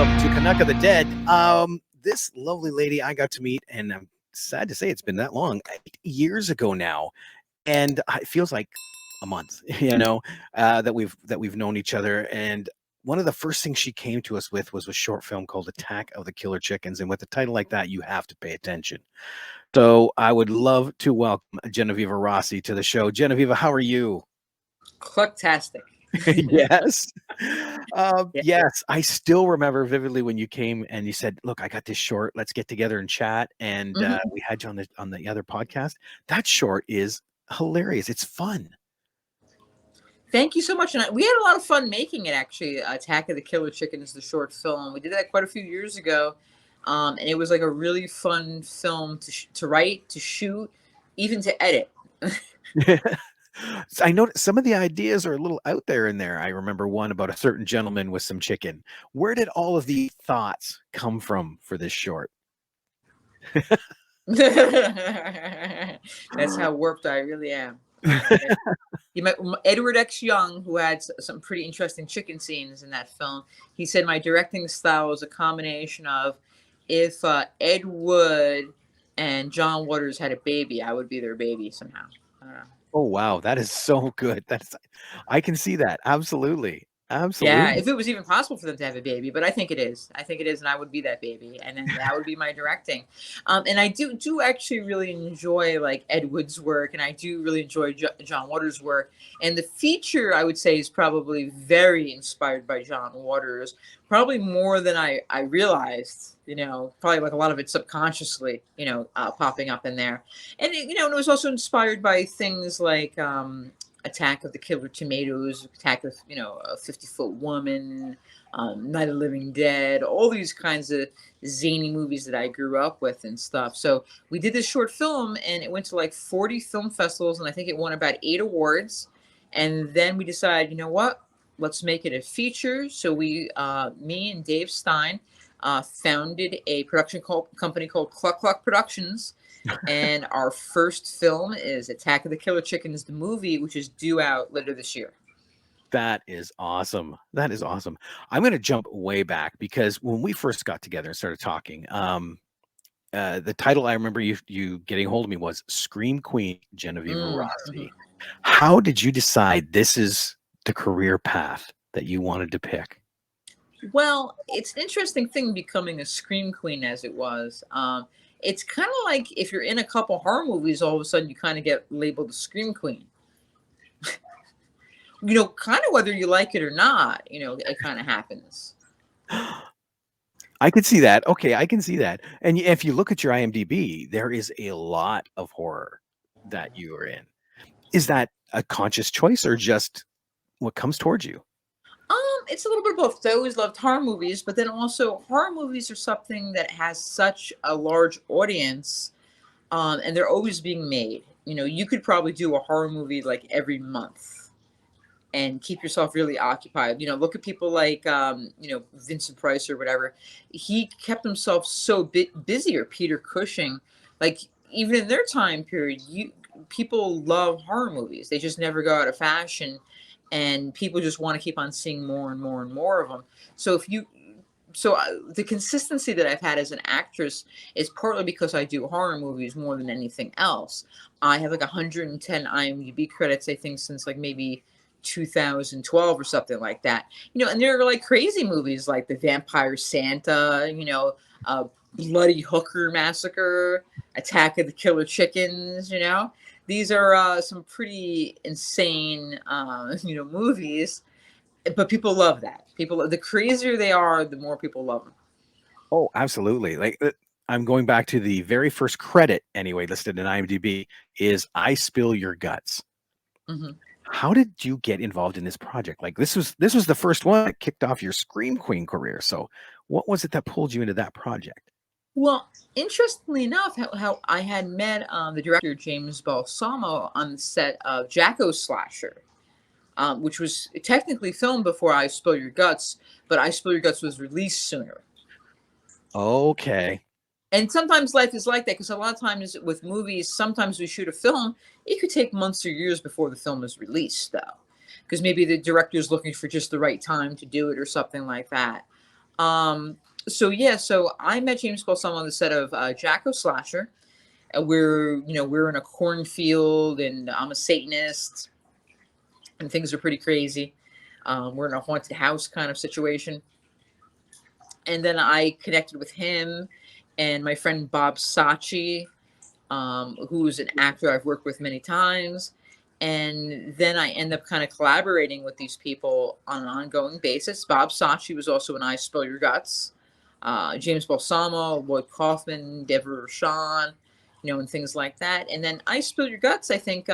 welcome to Canuck of the Dead. This lovely lady I got to meet, and I'm sad to say it's been that long, 8 years ago now, and it feels like a month, that we've known each other. And one of the first things she came to us with was a short film called Attack of the Killer Chickens, and with a title like that, you have to pay attention. So I would love to welcome Genoveva Rossi to the show. Genoveva, how are you? Clucktastic. Yes. Yeah. Yes, I still remember vividly when you came and you said, "Look, I got this short. Let's get together and chat." And Mhm. we had you on the other podcast. That short is hilarious. It's fun. Thank you so much. And we had a lot of fun making it, actually. Attack of the Killer Chicken is the short film. We did that quite a few years ago. And it was like a really fun film to write, to shoot, even to edit. I know some of the ideas are a little out there in there. I remember one about a certain gentleman with some chicken. Where did all of the thoughts come from for this short? That's how warped I really am. You met Edward X. Young, who had some pretty interesting chicken scenes in that film. He said my directing style was a combination of if Ed Wood and John Waters had a baby, I would be their baby somehow. I don't know. Oh wow, that is so good. I can see that. Absolutely. Yeah, Absolutely. if it was even possible for them to have a baby, but I think it is. I think it is, and I would be that baby, and then that would be my directing. And I do actually really enjoy like Ed Wood's work, and I do really enjoy John Waters' work. And the feature I would say is probably very inspired by John Waters, probably more than I realized. Probably like a lot of it subconsciously, popping up in there, and it was also inspired by things like. Attack of the Killer Tomatoes, Attack of a 50-Foot Woman, Night of the Living Dead, all these kinds of zany movies that I grew up with and stuff. So we did this short film, and it went to like 40 film festivals, and I think it won about 8 awards. And then we decided, you know what? Let's make it a feature. So me and Dave Stein, founded a company called Cluck Cluck Productions, and our first film is Attack of the Killer Chickens, the movie, which is due out later this year. That is awesome. That is awesome. I'm going to jump way back because when we first got together and started talking, the title I remember you getting a hold of me was Scream Queen Genoveva Mhm. Rossi. How did you decide this is the career path that you wanted to pick? Well, it's an interesting thing becoming a scream queen as it was. It's kind of like if you're in a couple horror movies, all of a sudden you kind of get labeled a scream queen. Kind of whether you like it or not, it kind of happens. I could see that. Okay, I can see that. And if you look at your IMDb, there is a lot of horror that you are in. Is that a conscious choice or just what comes towards you? It's a little bit of both. I always loved horror movies, but then also horror movies are something that has such a large audience, and they're always being made. You could probably do a horror movie like every month and keep yourself really occupied. Look at people like Vincent Price or whatever. He kept himself so busy, or Peter Cushing. Like even in their time period, people love horror movies. They just never go out of fashion, and people just want to keep on seeing more and more and more of them. So if you so the consistency that I've had as an actress is partly because I do horror movies more than anything else. I have like 110 IMDb credits, I think, since like maybe 2012 or something like that. And there are like crazy movies like The Vampire Santa, Bloody Hooker Massacre, Attack of the Killer Chickens. These are some pretty insane, movies, but people love that. The crazier they are, the more people love them. Oh, absolutely. Like I'm going back to the very first credit anyway listed in IMDb is I Spill Your Guts. Hmm. How did you get involved in this project? Like this was the first one that kicked off your Scream Queen career. So what was it that pulled you into that project? Well, interestingly enough, how I had met the director James Balsamo on the set of Jacko Slasher, which was technically filmed before I Spill Your Guts, but I Spill Your Guts was released sooner. Okay. And sometimes life is like that, because a lot of times with movies, sometimes we shoot a film, it could take months or years before the film is released, though, because maybe the director is looking for just the right time to do it or something like that. Um, so yeah, so I met James Balsamo on the set of Jacko Slasher. We're in a cornfield, and I'm a Satanist, and things are pretty crazy. We're in a haunted house kind of situation, and then I connected with him and my friend Bob Sachi, who's an actor I've worked with many times. And then I end up kind of collaborating with these people on an ongoing basis. Bob Sachi was also in I Spill Your Guts. James Balsamo, Lloyd Kaufman, Deborah Rashan, and things like that. And then I Spill Your Guts, I think,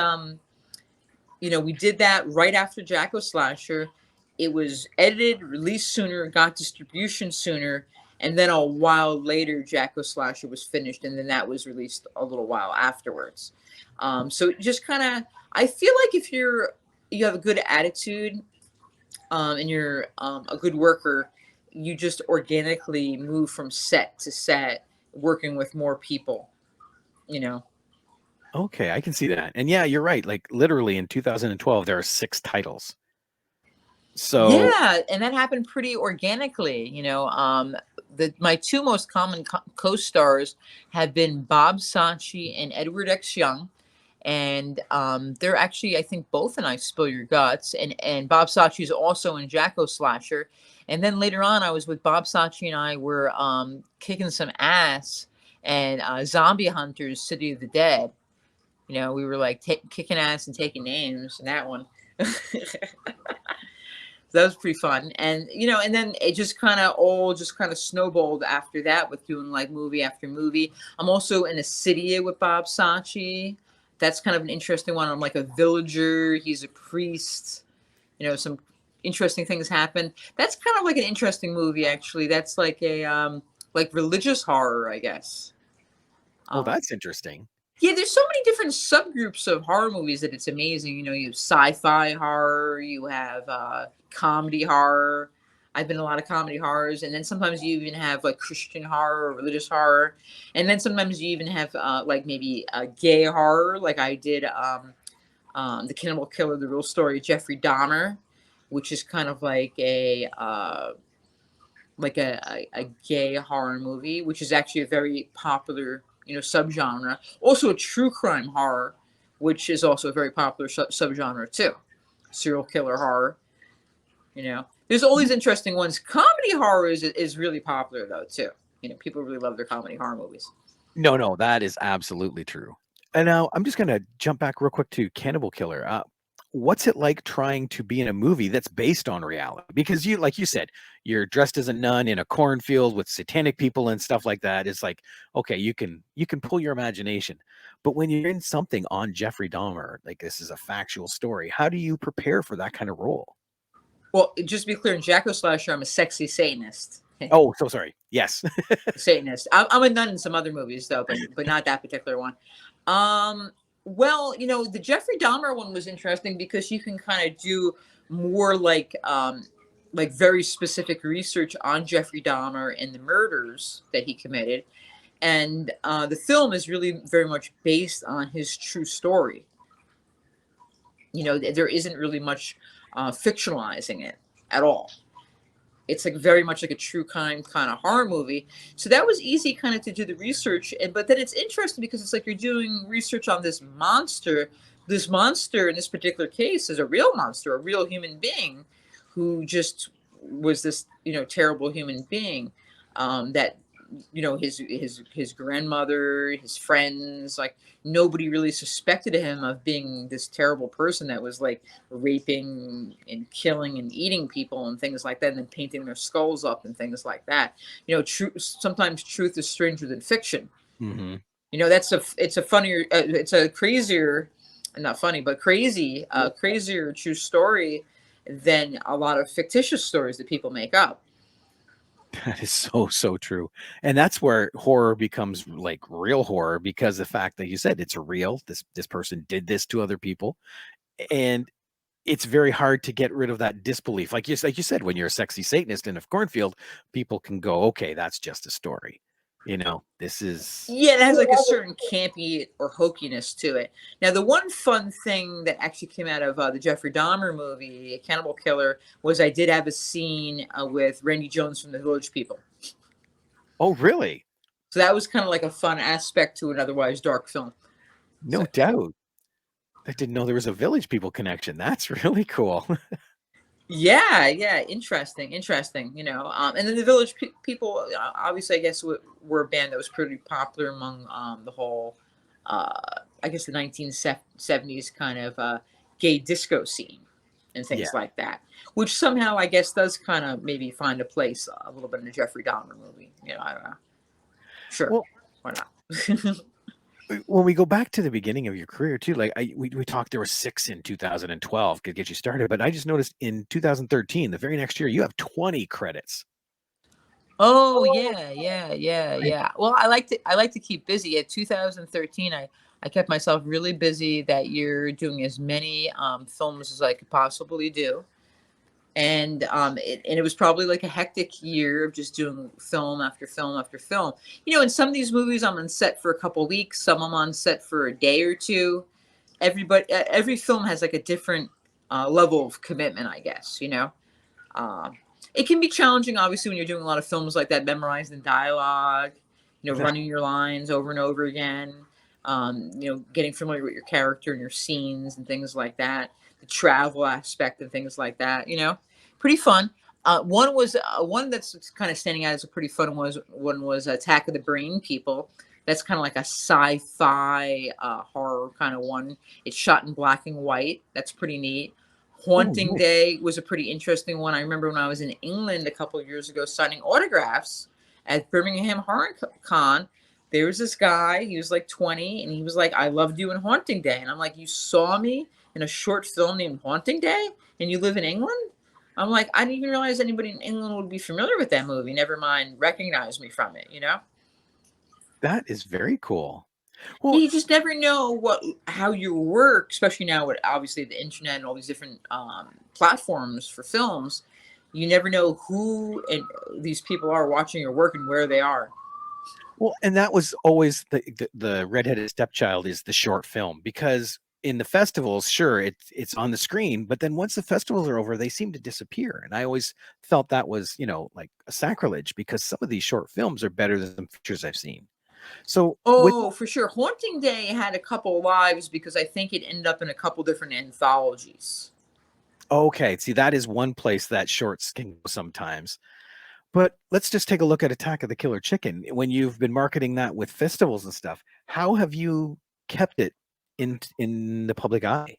we did that right after Jacko Slasher. It was edited, released sooner, got distribution sooner, and then a while later, Jacko Slasher was finished, and then that was released a little while afterwards. So it just kind of, I feel like if you have a good attitude, and you're a good worker, you just organically move from set to set, working with more people. You know. Okay, I can see that. And yeah, you're right. Like literally in 2012, there are 6 titles. So, Yeah, and that happened pretty organically. My two most common co-stars have been Bob Sachi and Edward X. Young, and they're actually, I think, both in I Spill Your Guts, and Bob Sachi is also in Jacko Slasher. And then later on, I was with Bob Sachi, and I were kicking some ass and Zombie Hunters: City of the Dead. We were like kicking ass and taking names in that one. That was pretty fun. And then it just kind of all just kind of snowballed after that with doing like movie after movie. I'm also in a city with Bob Sachi. That's kind of an interesting one. I'm like a villager. He's a priest. Some interesting things happen. That's kind of like an interesting movie, actually. That's like a like religious horror, I guess. oh, Um, that's interesting. yeah, there's so many different subgroups of horror movies that it's amazing. You have sci-fi horror, you have comedy horror. I've been in a lot of comedy horrors, and then sometimes you even have like Christian horror or religious horror, and then sometimes you even have like maybe gay horror, like I did the Cannibal Killer, the real story of Jeffrey Dahmer, which is kind of like a gay horror movie, which is actually a very popular subgenre. Also a true crime horror, which is also a very popular subgenre too. Serial killer horror. There's all these interesting ones. Comedy horror is really popular though too. People really love their comedy horror movies. No, no, that is absolutely true. And now I'm just going to jump back real quick to Cannibal Killer. What's it like trying to be in a movie that's based on reality? Because you, like you said, you're dressed as a nun in a cornfield with satanic people and stuff like that. It's like, okay, you can pull your imagination. But when you're in something on Jeffrey Dahmer, like this is a factual story, how do you prepare for that kind of role? Well, just to be clear, in Jacko Slasher, I'm a sexy Satanist. Oh, so sorry. Yes. Satanist. I'm a nun in some other movies though, but not that particular one. Well, the Jeffrey Dahmer one was interesting because you can kind of do more like very specific research on Jeffrey Dahmer and the murders that he committed, and the film is really very much based on his true story. There isn't really much fictionalizing it at all. It's like very much like a true crime kind of horror movie. So that was easy kind of to do the research. But then it's interesting because it's like you're doing research on this monster. This monster in this particular case is a real monster, a real human being who just was this, terrible human being that his grandmother, his friends, like nobody really suspected him of being this terrible person that was like raping and killing and eating people and things like that, and then painting their skulls up and things like that. Sometimes truth is stranger than fiction. Hmm. It's a funnier, it's a crazier, not funny, but crazy, crazier true story than a lot of fictitious stories that people make up. That is so, so true. And that's where horror becomes like real horror because the fact that you said it's real, this person did this to other people. And it's very hard to get rid of that disbelief. Like you said, when you're a sexy Satanist in a cornfield, people can go, okay, that's just a story. This is Yeah, it has like a certain campy or hokiness to it. Now, the one fun thing that actually came out of the Jeffrey Dahmer movie, Cannibal Killer, was I did have a scene with Randy Jones from the Village People. oh, really? So that was kind of like a fun aspect to an otherwise dark film. No So doubt. I didn't know there was a Village People connection. That's really cool. yeah, interesting. And then the Village People, obviously, I guess were a band that was pretty popular among the whole, I guess, the 1970s kind of gay disco scene and Yeah. things like that, which somehow I guess does kind of maybe find a place a little bit in the Jeffrey Dahmer movie. I don't know. Sure, Well, why not? when we go back to the beginning of your career too, like we talked, there were 6 in 2012 could get you started, but I just noticed in 2013, the very next year, you have 20 credits. Oh yeah, I, yeah. Well, I like to keep busy. At 2013, I kept myself really busy that year, doing as many films as I could possibly do, and it was probably like a hectic year of just doing film after film after film. In some of these movies, I'm on set for a couple weeks. Some I'm on set for a day or two. Every film has like a different level of commitment, I guess. Um, it can be challenging, obviously, when you're doing a lot of films like that, memorizing dialogue, running your lines over and over again, getting familiar with your character and your scenes and things like that, the travel aspect and things like that, pretty fun. One that's kind of standing out as a pretty fun one was Attack of the Brain People. That's kind of like a sci-fi horror kind of one. It's shot in black and white. That's pretty neat. oh, Haunting nice. Day was a pretty interesting one. I remember when I was in England a couple of years ago signing autographs at Birmingham Horror Con. There was this guy, he was like 20, and he was like, I love doing Haunting Day. And I'm like, you saw me in a short film named Haunting Day, and you live in England? I'm like, I didn't even realize anybody in England would be familiar with that movie, never mind recognize me from it. That is very cool. Yeah, Well, you just never know how you work, especially now with obviously the internet and all these different platforms for films. You never know who and these people are watching your work and where they are. and that was always the redheaded stepchild is the short film, because in the festivals, sure, it's on the screen, but then once the festivals are over, they seem to disappear. And I always felt that was, like a sacrilege, because some of these short films are better than some features I've seen. So with Oh, for sure. Haunting Day had a couple lives because I think it ended up in a couple different anthologies. okay, see, that is one place that shorts can go sometimes. But let's just take a look at Attack of the Killer Chicken. When you've been marketing that with festivals and stuff, how have you kept it in the public eye?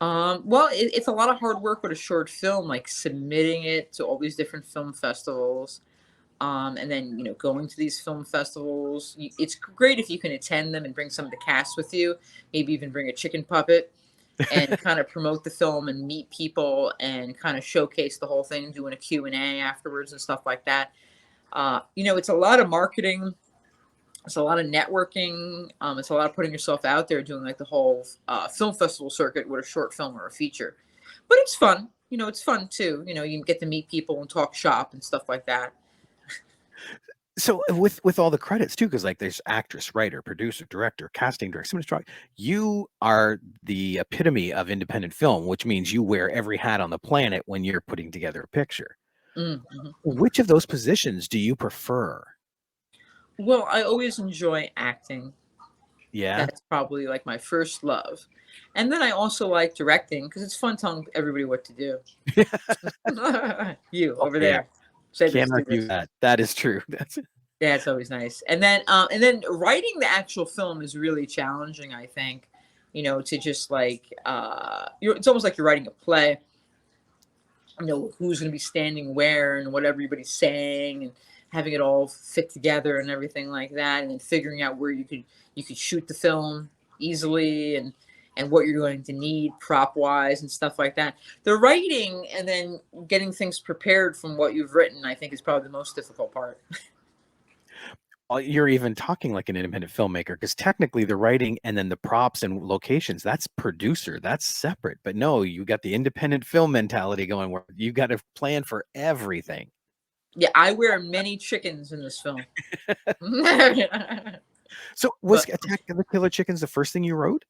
Well, it's a lot of hard work with a short film, like submitting it to all these different film festivals. And then going to these film festivals. It's great if you can attend them and bring some of the cast with you, maybe even bring a chicken puppet and kind of promote the film and meet people and kind of showcase the whole thing, doing a Q&A afterwards and stuff like that. It's a lot of marketing, it's a lot of networking, it's a lot of putting yourself out there, doing like the whole film festival circuit with a short film or a feature. But it's fun. It's fun too. You can get to meet people and talk shop and stuff like that. So with all the credits too, because like there's actress, writer, producer, director, casting director, you are the epitome of independent film, which means you wear every hat on the planet when you're putting together a picture. Mm-hmm. Which of those positions do you prefer? Well, I always enjoy acting. Yeah. That's probably like my first love. And then I also like directing because it's fun telling everybody what to do. You Oh over yeah. there, say this, Can't do argue this. that. That is true. That's Yeah, it's always nice. And then writing the actual film is really challenging, I think. To just like it's almost like you're writing a play. Who's going to be standing where and what everybody's saying and having it all fit together and everything like that, and then figuring out where you could shoot the film easily and what you're going to need prop wise and stuff like that. The writing and then getting things prepared from what you've written, I think, is probably the most difficult part. you're even talking like an independent filmmaker, because technically the writing and then the props and locations, that's producer, that's separate. But no, you got the independent film mentality going where you got to plan for everything. Yeah, I wear many chickens in this film. So was But Attack of the Killer Chickens the first thing you wrote?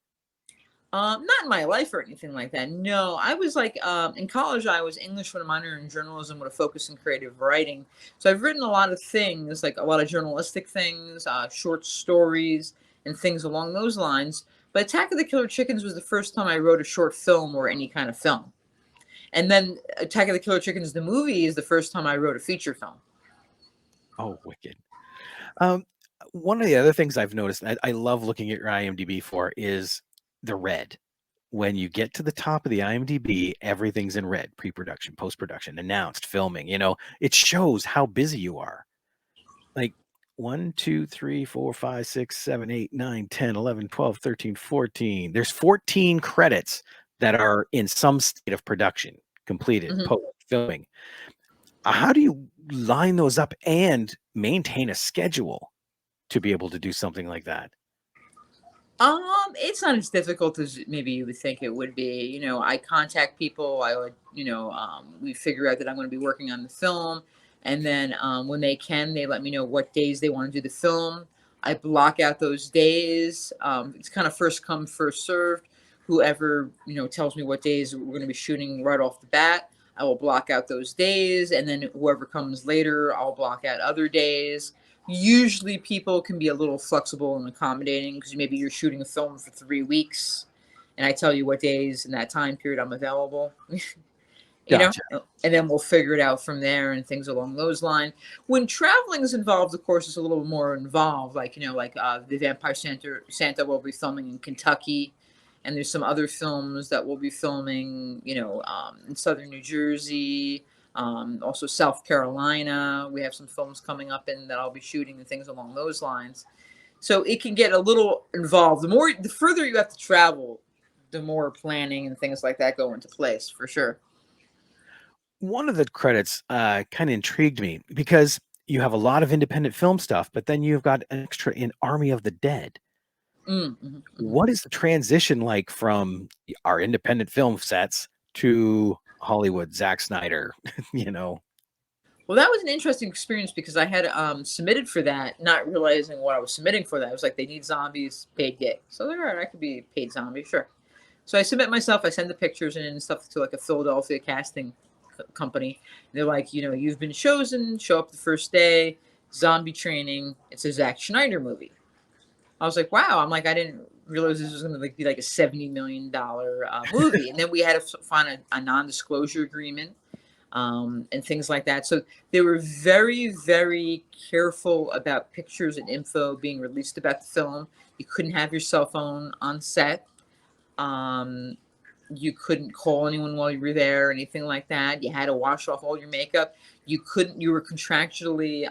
not in my life or anything like that. No, I was like in college. I was English with a minor in journalism with a focus in creative writing. So I've written a lot of things, like a lot of journalistic things, short stories, and things along those lines. But Attack of the Killer Chickens was the first time I wrote a short film or any kind of film. And then Attack of the Killer Chickens, the movie, is the first time I wrote a feature film. Oh, wicked. Um, one of the other things I've noticed, I love looking at your IMDb for, is the red. When you get to the top of the IMDb, everything's in red: pre-production, post-production, announced, filming. It shows how busy you are. Like 1, 2, 3, 4, 5, 6, 7, 8, 9, 10, 11, 12, 13, 14. There's 14 credits that are in some state of production, completed, Mhm. post filming. How do you line those up and maintain a schedule to be able to do something like that? It's not as difficult as maybe you would think it would be. I contact people. I would, we figure out that I'm going to be working on the film, and then when they can, they let me know what days they want to do the film. I block out those days. It's kind of first come, first served. Whoever tells me what days we're going to be shooting right off the bat, I will block out those days, and then whoever comes later, I'll block out other days. Usually people can be a little flexible and accommodating because maybe you're shooting a film for 3 weeks and I tell you what days in that time period I'm available. Gotcha. And then we'll figure it out from there and things along those lines. When traveling is involved, of course, it's a little more involved. Like, the Vampire Santa will be filming in Kentucky, and there's some other films that we'll be filming, in southern New Jersey, also South Carolina. We have some films coming up in that I'll be shooting and things along those lines. So it can get a little involved. The further you have to travel, the more planning and things like that go into place for sure. One of the credits kind of intrigued me because you have a lot of independent film stuff, but then you've got an extra in Army of the Dead. Mhm, mhm. What is the transition like from our independent film sets to Hollywood, Zack Snyder? you know, Well, that was an interesting experience because I had submitted for that, not realizing what I was submitting for. That I was like, they need zombies, paid gig. So they're all right, I could be a paid zombie, sure. So I submit myself. I send the pictures and stuff to like a Philadelphia casting company. They're like, you've been chosen. Show up the first day. Zombie training. It's a Zack Schneider movie. I was like, wow. I'm like, I didn't realize this was going to be like a $70 million movie. And then we had to find a non-disclosure agreement and things like that. So they were very, very careful about pictures and info being released about the film. You couldn't have your cell phone on set. Um, you couldn't call anyone while you were there or anything like that. You had to wash off all your makeup. You were contractually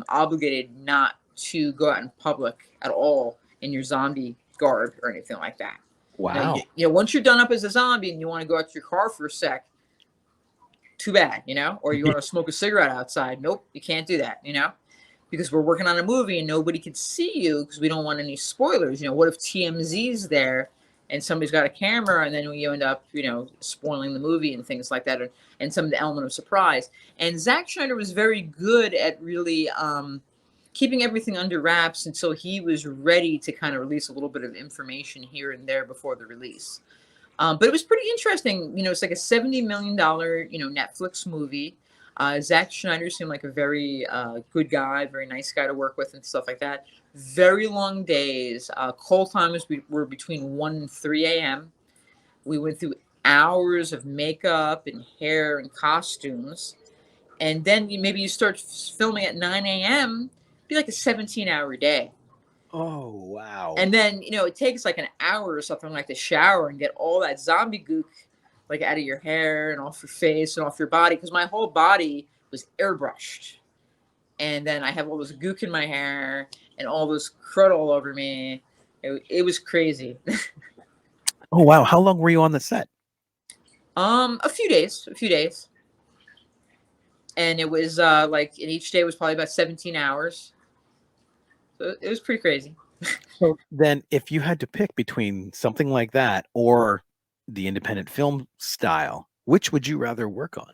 obligated not to go out in public at all in your zombie garb or anything like that. wow. Once you're done up as a zombie and you want to go out to your car for a sec, too bad, or you want to smoke a cigarette outside. Nope, you can't do that, because we're working on a movie and nobody could see you because we don't want any spoilers. What if TMZ's there and somebody's got a camera and then we end up, spoiling the movie and things like that, and some of the element of surprise. And Zack Schneider was very good at really keeping everything under wraps until he was ready to kind of release a little bit of information here and there before the release. But it was pretty interesting. It's like a $70 million, Netflix movie. Zack Schneider seemed like a very good guy, very nice guy to work with and stuff like that. Very long days. Call times were between 1 and 3 a.m. We went through hours of makeup and hair and costumes. And then maybe you start filming at 9 a.m., be like a 17-hour day. Oh, wow. And then, it takes like an hour or something like to shower and get all that zombie gook like out of your hair and off your face and off your body. Cause my whole body was airbrushed. And then I have all this gook in my hair and all this crud all over me. It was crazy. Oh, wow. How long were you on the set? A few days. And it was and each day was probably about 17 hours. So it was pretty crazy. So then, if you had to pick between something like that or the independent film style, which would you rather work on?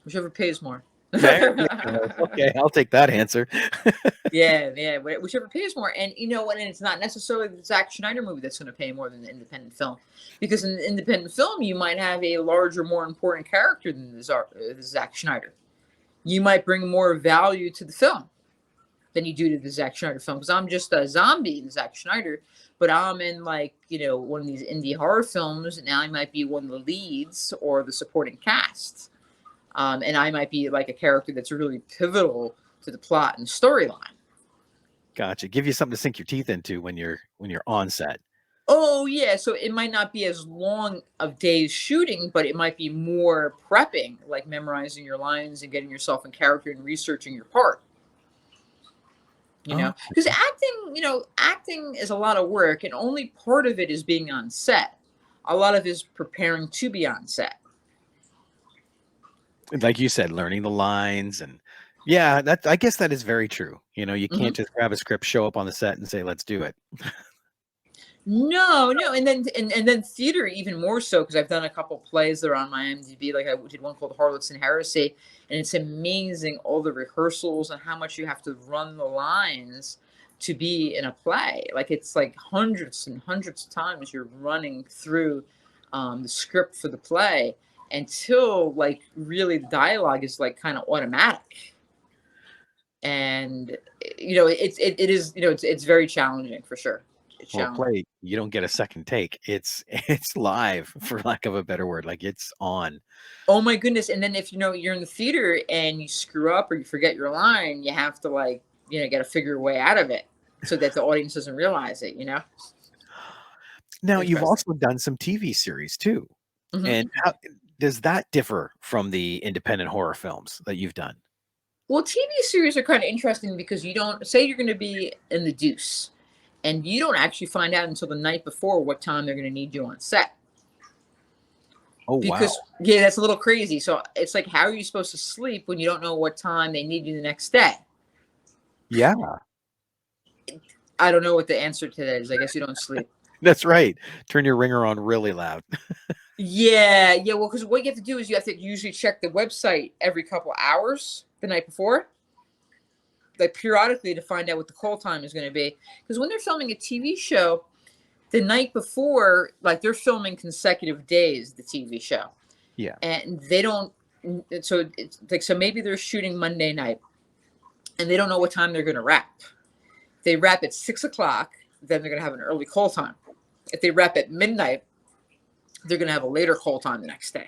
Whichever pays more. There you go. Okay, I'll take that answer. Yeah, yeah, whichever pays more. And you know what? And it's not necessarily the Zack Snyder movie that's going to pay more than the independent film, because in the independent film you might have a larger, more important character than the Zack Schneider. You might bring more value to the film than you do to the Zack Schneider film. Because I'm just a zombie in Zack Schneider, but I'm in like one of these indie horror films, and now I might be one of the leads or the supporting cast, and I might be like a character that's really pivotal to the plot and storyline. Gotcha. Give you something to sink your teeth into when you're on set. Oh yeah, so it might not be as long of days shooting, but it might be more prepping, like memorizing your lines and getting yourself in character and researching your part. Oh, Because acting is a lot of work, and only part of it is being on set. A lot of it is preparing to be on set. like you said, learning the lines and yeah, that I guess that is very true. You hmm can't just grab a script, show up on the set, and say, "Let's do it." No, no, and then theater even more so, because I've done a couple plays that are on my IMDb. Like I did one called Harlots and Heresy, and it's amazing all the rehearsals and how much you have to run the lines to be in a play. Like it's like hundreds and hundreds of times you're running through the script for the play until like really the dialogue is like kind of automatic. And it's very challenging for sure. It's Well, challenging. play, you don't get a second take. It's it's live, for lack of a better word. Like it's on. Oh my goodness. And then if you're in the theater and you screw up or you forget your line, you have to like, got to figure a way out of it so that the audience doesn't realize it. Now, you've Interesting. also done some TV series too. hmm And how does that differ from the independent horror films that you've done? Well, TV series are kind of interesting because you don't say you're going to be in the deuce and you don't actually find out until the night before what time they're going to need you on set. Oh, wow. Because, yeah, that's a little crazy. So it's like, how are you supposed to sleep when you don't know what time they need you the next day? Yeah, I don't know what the answer to that is. I guess you don't sleep. that's right. Turn your ringer on really loud. Yeah, yeah. Well, because what you have to do is you have to usually check the website every couple hours the night before, like periodically, to find out what the call time is going to be. Because when they're filming a TV show, the night before, like they're filming consecutive days, the TV show, Yeah. and they don't. So it's like maybe they're shooting Monday night, and they don't know what time they're going to wrap. They wrap at 6 o'clock, then they're going to have an early call time. If they wrap at midnight, they're going to have a later call time the next day.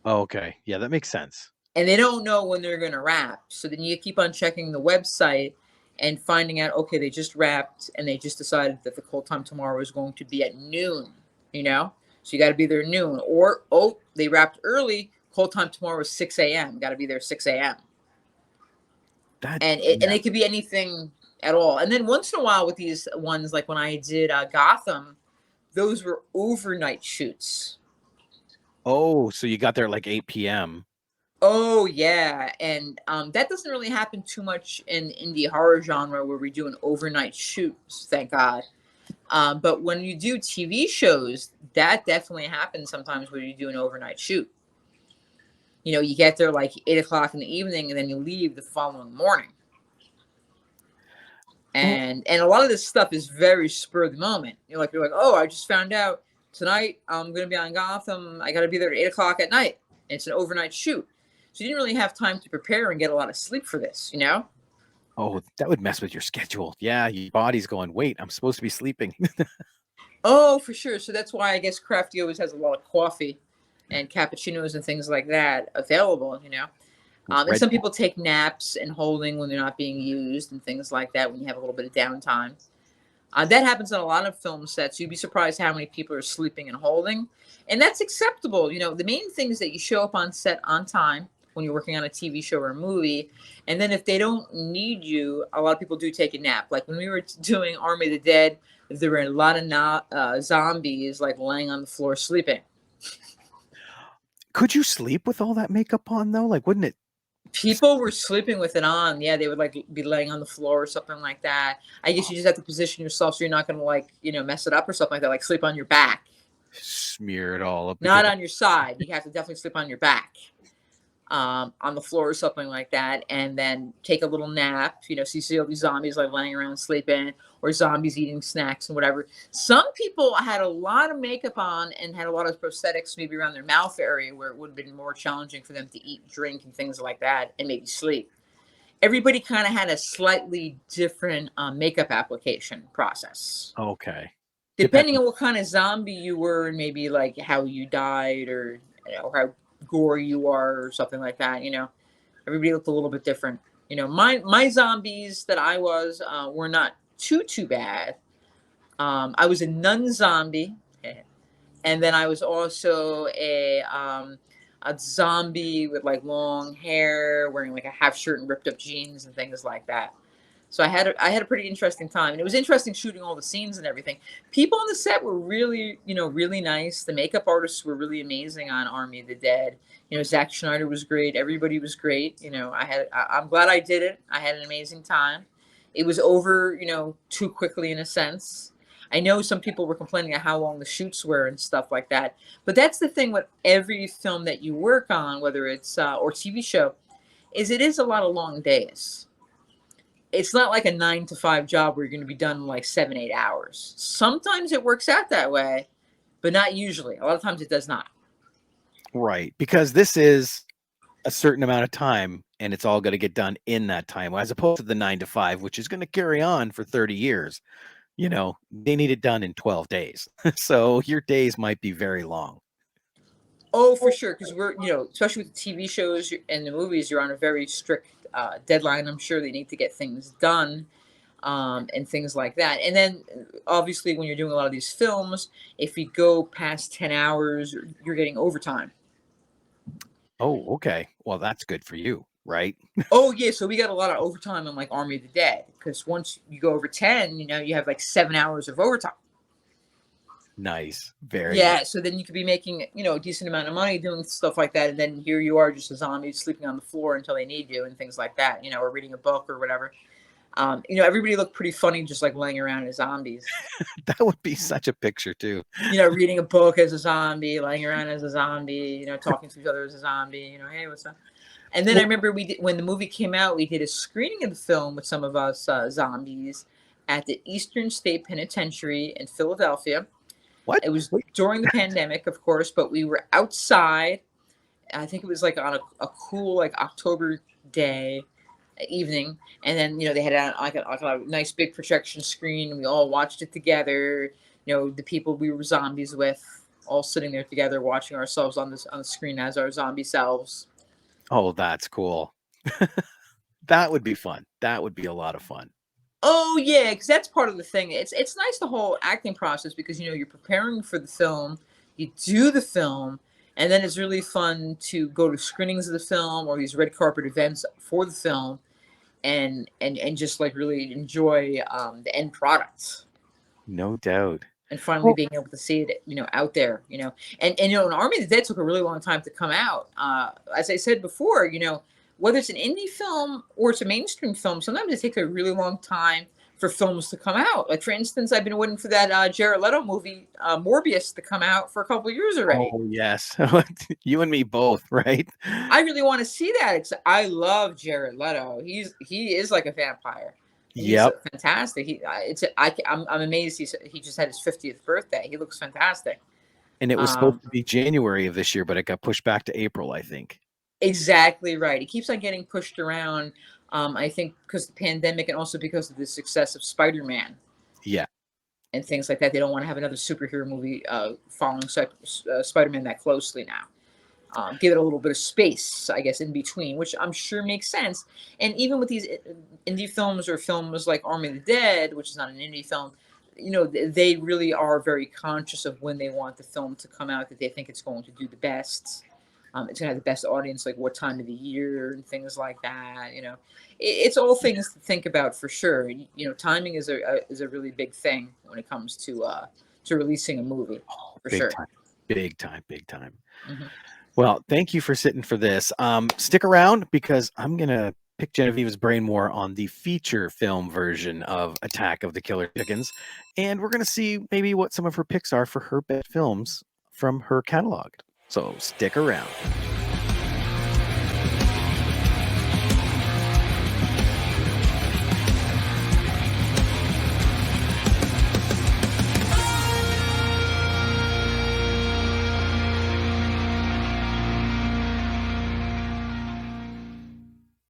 Oh, okay. Yeah, that makes sense. And they don't know when they're going to wrap. So then you keep on checking the website and finding out, okay, they just wrapped and they just decided that the call time tomorrow is going to be at noon, So you got to be there at noon. Or, oh, they wrapped early. Call time tomorrow is 6 a.m. Got to be there 6 a.m. That And yeah. it could be anything at all. And then once in a while with these ones, like when I did Gotham, those were overnight shoots. Oh, so you got there like 8 p.m. Oh yeah, and that doesn't really happen too much in indie horror genre where we do an overnight shoots, thank God. But when you do TV shows, that definitely happens sometimes where you do an overnight shoot. You get there like 8 o'clock in the evening, and then you leave the following morning. Well, And a lot of this stuff is very spur of the moment. You're like, oh, I just found out tonight I'm going to be on Gotham. I got to be there at 8 o'clock at night. And it's an overnight shoot. So you didn't really have time to prepare and get a lot of sleep for this. oh, that would mess with your schedule. Yeah, your body's going, wait, I'm supposed to be sleeping. Oh, for sure. So that's why I guess Crafty always has a lot of coffee and cappuccinos and things like that available. And Red some people take naps and holding when they're not being used and things like that when you have a little bit of downtime. That happens on a lot of film sets. You'd be surprised how many people are sleeping and holding. And that's acceptable. The main thing is that you show up on set on time when you're working on a TV show or a movie. And then if they don't need you, a lot of people do take a nap. Like when we were doing Army of the Dead, there were a lot of zombies like laying on the floor sleeping. Could you sleep with all that makeup on though? Like, wouldn't it? People were sleeping with it on. Yeah, they would like be laying on the floor or something like that. I guess you just have to position yourself so you're not going to like, mess it up or something like that. Like sleep on your back, Smear it all up not because on your side. You have to definitely sleep on your back. on the floor or something like that, and then take a little nap. So you see all these zombies like laying around sleeping, or zombies eating snacks and whatever. Some people had a lot of makeup on and had a lot of prosthetics, maybe around their mouth area, where it would have been more challenging for them to eat, drink, and things like that, and maybe sleep. Everybody kind of had a slightly different makeup application process, Okay. depending on what kind of zombie you were, and maybe like how you died, or how gory you are, or something like that. Everybody looked a little bit different. My zombies that I was were not too bad. I was a nun zombie, and then I was also a zombie with like long hair, wearing like a half shirt and ripped up jeans and things like that. So I had a pretty interesting time, and it was interesting shooting all the scenes and everything. People on the set were really, really nice. The makeup artists were really amazing on Army of the Dead. Zack Snyder was great. Everybody was great. I'm glad I did it. I had an amazing time. It was over, too quickly in a sense. I know some people were complaining of how long the shoots were and stuff like that. But that's the thing with every film that you work on, whether it's or TV show, is it is a lot of long days. It's not like a 9 to 5 job where you're going to be done in like 7, 8 hours. Sometimes it works out that way, but not usually. A lot of times it does not. Right. Because this is a certain amount of time, and it's all going to get done in that time, as opposed to the 9 to 5, which is going to carry on for 30 years. They need it done in 12 days. So your days might be very long. Oh, for sure. Because we're, especially with the TV shows and the movies, you're on a very strict deadline. I'm sure they need to get things done, and things like that. And then obviously, when you're doing a lot of these films, if you go past 10 hours, you're getting overtime. Oh, okay. Well, that's good for you, right? Oh, yeah. So we got a lot of overtime on like Army of the Dead, because once you go over 10, you have like 7 hours of overtime. Nice. Very Yeah, nice. so then you could be making, a decent amount of money doing stuff like that, and then here you are, just a zombie sleeping on the floor until they need you, and things like that, or reading a book or whatever. Everybody looked pretty funny, just like laying around as zombies. That would be such a picture too. Reading a book as a zombie, laying around as a zombie, talking to each other as a zombie. Hey, what's up? And then I remember when the movie came out, we did a screening of the film with some of us zombies at the Eastern State Penitentiary in Philadelphia. What? It was during the pandemic, of course, but we were outside. I think it was like on a cool like October day evening, and then they had a nice big projection screen, and we all watched it together. The people we were zombies with, all sitting there together, watching ourselves on the screen as our zombie selves. Oh, that's cool. That would be fun. That would be a lot of fun. Oh yeah, because that's part of the thing. It's nice, the whole acting process, because you're preparing for the film, you do the film, and then it's really fun to go to screenings of the film or these red carpet events for the film, and just like really enjoy the end product. No doubt. And finally Well, being able to see it, out there, and an Army of the Dead took a really long time to come out. As I said before, whether it's an indie film or it's a mainstream film, sometimes it takes a really long time for films to come out. Like, for instance, I've been waiting for that Jared Leto movie, Morbius, to come out for a couple of years already. oh yes. You and me both, right? I really want to see that, 'cause I love Jared Leto. He is like a vampire. And he's Yep. fantastic. I'm amazed he just had his 50th birthday. He looks fantastic. And it was supposed Um, to be January of this year, but it got pushed back to April, I think. exactly right. He keeps on getting pushed around. I think because of the pandemic, and also because of the success of Spider-Man Yeah. and things like that. They don't want to have another superhero movie following Spider-Man that closely now. Give it a little bit of space, I guess, in between, which I'm sure makes sense. And even with these indie films, or films like Army of the Dead, which is not an indie film, they really are very conscious of when they want the film to come out, that they think it's going to do the best. It's going to have the best audience, like what time of the year and things like that. It's all things to think about for sure. Timing is a really big thing when it comes to releasing a movie, for Big sure. time. Big time. Big time. Mm-hmm. Well, thank you for sitting for this. Stick around, because I'm going to pick Geneviva's brain more on the feature film version of Attack of the Killer Chickens. And we're going to see maybe what some of her picks are for her best films from her catalog. So stick around.